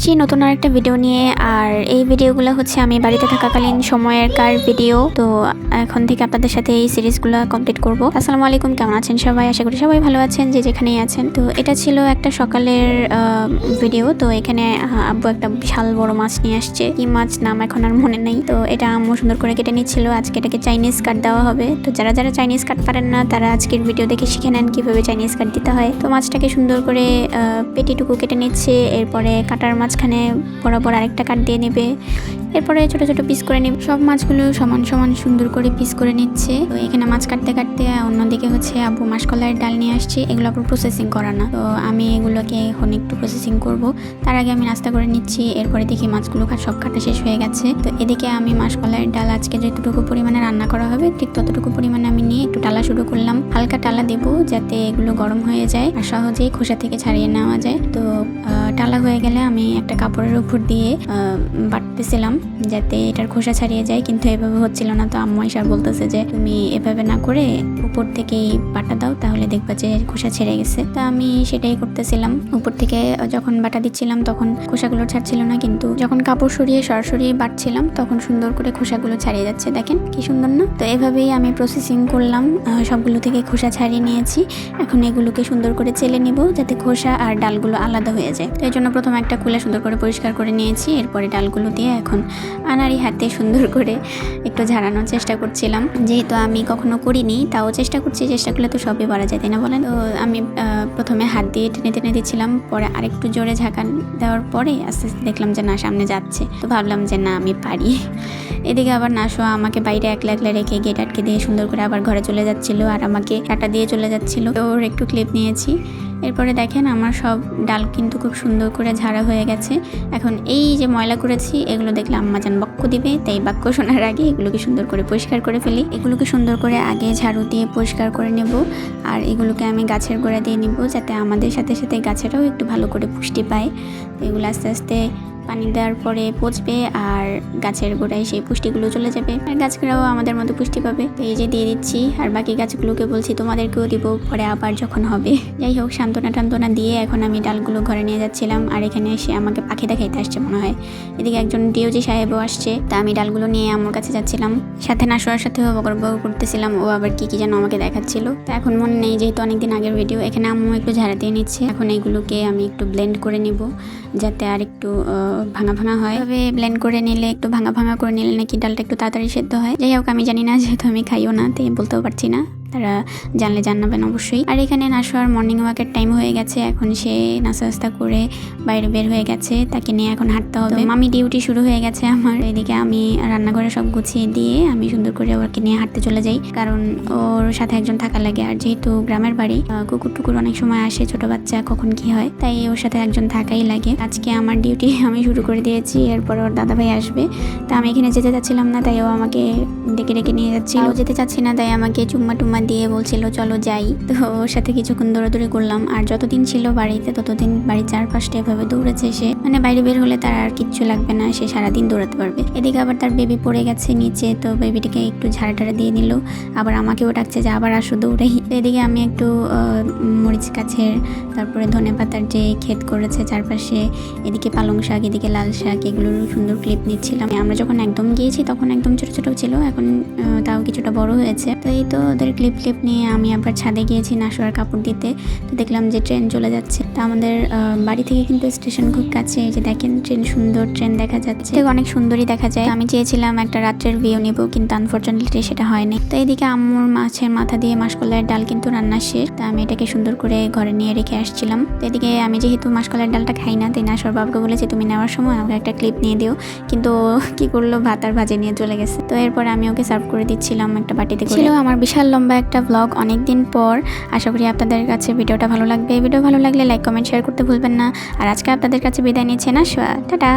আসছি নতুন আরেকটা ভিডিও নিয়ে। আর এই ভিডিওগুলো হচ্ছে আমি বাড়িতে থাকাকালীন সময়েরকার ভিডিও। তো এখন থেকে আপনাদের সাথে এই সিরিজগুলো কমপ্লিট করব। আসসালামু আলাইকুম, কেমন আছেন সবাই? আশা করি সবাই ভালো আছেন যে যেখানেই আছেন। তো এটা ছিল একটা সকালের ভিডিও। তো এখানে আব্বু একটা বিশাল বড় মাছ নিয়ে আসছে। কি মাছ নাম এখন আর মনে নেই। তো এটা আম্মু সুন্দর করে কেটে নিচ্ছিল। আজকে এটাকে চাইনিজ কাট দেওয়া হবে। তো যারা যারা চাইনিজ কাট পারেন না তারা আজকের ভিডিও দেখে শিখে নেন কিভাবে চাইনিজ কাট দিতে হয়। তো মাছটাকে সুন্দর করে পেটিটুকু কেটে নিচ্ছে। এরপরে কাটার মাঝখানে বরাবর আরেকটা কাট দিয়ে নেবে। এরপরে ছোট ছোট পিস করে নেবে। সব মাছগুলো সমান সমান সুন্দর করে পিস করে নিচ্ছে। তো এখানে মাছ কাটতে কাটতে অন্যদিকে হচ্ছে আব্বু মাসকলাইয়ের ডাল নিয়ে আসছে। এগুলো আবার প্রসেসিং করা না। তো আমি এগুলোকে এখন একটু প্রসেসিং করব। তার আগে আমি নাস্তা করে নিচ্ছি। এরপরে দেখি মাছগুলো সব কাটা শেষ হয়ে গেছে। তো এদিকে আমি মাসকলাইয়ের ডাল আজকে যতটুকু পরিমাণে রান্না করা হবে ঠিক ততটুকু পরিমাণে আমি নিয়ে একটু টালা শুরু করলাম। হালকা টালা দেব যাতে এগুলো গরম হয়ে যায় আর সহজেই খোসা থেকে ছাড়িয়ে নেওয়া যায়। তো টালা হয়ে গেলে আমি একটা কাপড়ের উপর দিয়ে বাটতেছিলাম যাতে এটার খোসা ছাড়িয়ে যায়, কিন্তু এভাবে হচ্ছিল না। তো আম্মু এসে বলতেছে যে তুমি এভাবে না করে উপর থেকেই বাটা দাও, তাহলে দেখবা যে খোসা ছেড়ে গেছে। তো আমি সেটাই করতেছিলাম। উপর থেকে যখন বাটা দিচ্ছিলাম তখন খোসাগুলো ছাড়ছিল না, কিন্তু যখন কাপড় সরিয়ে সরাসরি বাটছিলাম তখন সুন্দর করে খোসাগুলো ছাড়িয়ে যাচ্ছে। দেখেন কি সুন্দর না? তো এভাবেই আমি প্রসেসিং করলাম। সবগুলো থেকে খোসা ছাড়িয়ে নিয়েছি। এখন এগুলোকে সুন্দর করে চেলে নিব যাতে খোসা আর ডালগুলো আলাদা হয়ে যায়। তো এই জন্য প্রথমে একটা খুলে সুন্দর করে পরিষ্কার করে নিয়েছি। এরপরে ডালগুলো দিয়ে এখন আনাড়ি হাতে সুন্দর করে একটু ঝাড়ানোর চেষ্টা করছিলাম। যেহেতু আমি কখনো করিনি তাও চেষ্টা করছি। চেষ্টা করলে তো সবই পারা যায়, তাই না বলেন? তো আমি প্রথমে হাত দিয়ে টেনে টেনে দিচ্ছিলাম, পরে আরেকটু জোরে ঝাঁকান দেওয়ার পরে আস্তে আস্তে দেখলাম যে না, সামনে যাচ্ছে। তো ভাবলাম যে না, আমি পারি। এদিকে আবার নাশোয়া আমাকে বাইরে একলা একলা রেখে গেট আটকে দিয়ে সুন্দর করে আবার ঘরে চলে যাচ্ছিল আর আমাকে টাটা দিয়ে চলে যাচ্ছিল। তো ওর একটু ক্লিপ নিয়েছি। এরপরে দেখেন আমার সব ডাল কিন্তু খুব সুন্দর করে ঝাড়া হয়ে গেছে। এখন এই যে ময়লা করেছি এগুলো দেখলে আম্মাজান বাক্য দিবে, তাই বাক্য শোনার আগে এগুলোকে সুন্দর করে পরিষ্কার করে ফেলি। এগুলোকে সুন্দর করে আগে ঝাড়ু দিয়ে পরিষ্কার করে নেব আর এগুলোকে আমি গাছের গোড়া দিয়ে নিব যাতে আমাদের সাথে সাথে গাছেরাও একটু ভালো করে পুষ্টি পায়। তো এগুলো আস্তে আস্তে পানি দেওয়ার পরে পচবে আর গাছের গোড়ায় সেই পুষ্টিগুলো চলে যাবে আর গাছগুলোও আমাদের মতো পুষ্টি পাবে। তো এই যে দিয়ে দিচ্ছি আর বাকি গাছগুলোকে বলছি তোমাদেরকেও দিব পরে আবার যখন হবে। যাই হোক, সান্ত্বনা টান্তনা দিয়ে এখন আমি ডালগুলো ঘরে নিয়ে যাচ্ছিলাম আর এখানে এসে আমাকে পাখি দেখাইতে আসছে মনে হয়। এদিকে একজন ডিওজি সাহেবও আসছে। তা আমি ডালগুলো নিয়ে আমার কাছে যাচ্ছিলাম, সাথে নাশোয়ার সাথেও বকর করতেছিলাম। ও আবার কি যেন আমাকে দেখাচ্ছিল। তা এখন মনে নেই যেহেতু অনেকদিন আগের ভিডিও। এখানে আম্মু একটু ঝাড়া দিয়ে নিচ্ছে। এখন এইগুলোকে আমি একটু ব্লেন্ড করে নিব যাতে আর একটু ভাঙা ভাঙা হয়। তবে ব্লেন্ড করে নিলে একটু ভাঙা ভাঙা করে নিলে নাকি ডালটা একটু তাড়াতাড়ি সেদ্ধ হয়। যাই হোক, আমি জানি না যেহেতু আমি খাইও না তাই বলতেও পারছি না, তারা জানলে জানাবেন অবশ্যই। আর এখানে নাশোয়ার মর্নিং ওয়াকের টাইম হয়ে গেছে। এখন সে নাস্তা করে বাইরে বের হয়ে গেছে, তাকে নিয়ে এখন হাঁটতে হবে। মামি ডিউটি শুরু হয়ে গেছে আমার। এদিকে আমি রান্নাঘরে সব গুছিয়ে দিয়ে আমি সুন্দর করে ওকে নিয়ে হাঁটতে চলে যাই, কারণ ওর সাথে একজন থাকা লাগে। আর যেহেতু গ্রামের বাড়ি, কুকুর টুকুর অনেক সময় আসে, ছোট বাচ্চা কখন কি হয়, তাই ওর সাথে একজন থাকাই লাগে। আজকে আমার ডিউটি আমি শুরু করে দিয়েছি। এরপর ওর দাদাভাই আসবে। তা আমি এখানে যেতে চাচ্ছিলাম না, তাই ও আমাকে ডেকে ডেকে নিয়ে যাচ্ছিল। যেতে চাচ্ছি না তাই আমাকে চুম্মা টুম্মা দিয়ে বলছিল চলো যাই। তো ওর সাথে কিছুক্ষণ দৌড়াদৌড়ি করলাম। আর যতদিন ছিল বাড়িতে ততদিন বাড়ির চারপাশটা এভাবে দৌড়েছে সে, মানে বাইরে বের হলে তার আর কিচ্ছু লাগবে না, সে সারাদিন দৌড়াতে পারবে। এদিকে আবার তার বেবি পড়ে গেছে নিচে, তো বেবিটিকে একটু ঝাড়া টাড়া দিয়ে নিল। আবার আমাকেও ডাকছে যে আবার আসো দৌড়াই। তো এদিকে আমি একটু মরিচ গাছের, তারপরে ধনে পাতার যে ক্ষেত করেছে চারপাশে, এদিকে পালং শাক, এদিকে লাল শাক, এগুলোর সুন্দর ক্লিপ নিচ্ছিলাম। আমরা যখন একদম গিয়েছি তখন একদম ছোট ছোট ছিল, এখন তাও কিছুটা বড় হয়েছে। তো এই তো ওদের ক্লিপ নিয়ে আমি আবার ছাদে গিয়েছি নাশোয়ার কাপড় দিতে। তো দেখলাম যে ট্রেন চলে যাচ্ছে। তো আমাদের বাড়ি থেকে কিন্তু স্টেশন খুব কাছে। এই যে দেখেন ট্রেন, সুন্দর ট্রেন দেখা যাচ্ছে, অনেক সুন্দরই দেখা যায়। আমি চেয়েছিলাম একটা রাত্রের ভিউ নিব, কিন্তু আনফরচুনেটলি সেটা হয়নি। তো এদিকে আম্মুর মাছের মাথা দিয়ে মাসকলাইয়ের ডাল কিন্তু রান্না শেষ। তো আমি এটাকে সুন্দর করে ঘরে নিয়ে রেখে আসছিলাম। তো এদিকে আমি যেহেতু মাসকলাইয়ের ডালটা খাই না, তাই নাশোয়ার বাবুকে বলেছি তুমি নেওয়ার সময় আমাকে একটা ক্লিপ নিয়ে দিও, কিন্তু কি করলো, ভাত আর ভাজে নিয়ে চলে গেছে। তো এরপর আমি ওকে সার্ভ করে দিচ্ছিলাম একটা বাটিতে করে। ছিল আমার বিশাল লম্বা একটা ব্লগ অনেকদিন পর। আশা করি আপনাদের কাছে ভিডিওটা ভালো লাগবে। ভিডিও ভালো লাগলে লাইক কমেন্ট শেয়ার করতে ভুলবেন না। আর আজকে আপনাদের কাছে বিদায় নিচ্ছে নাশোয়া। টাটা।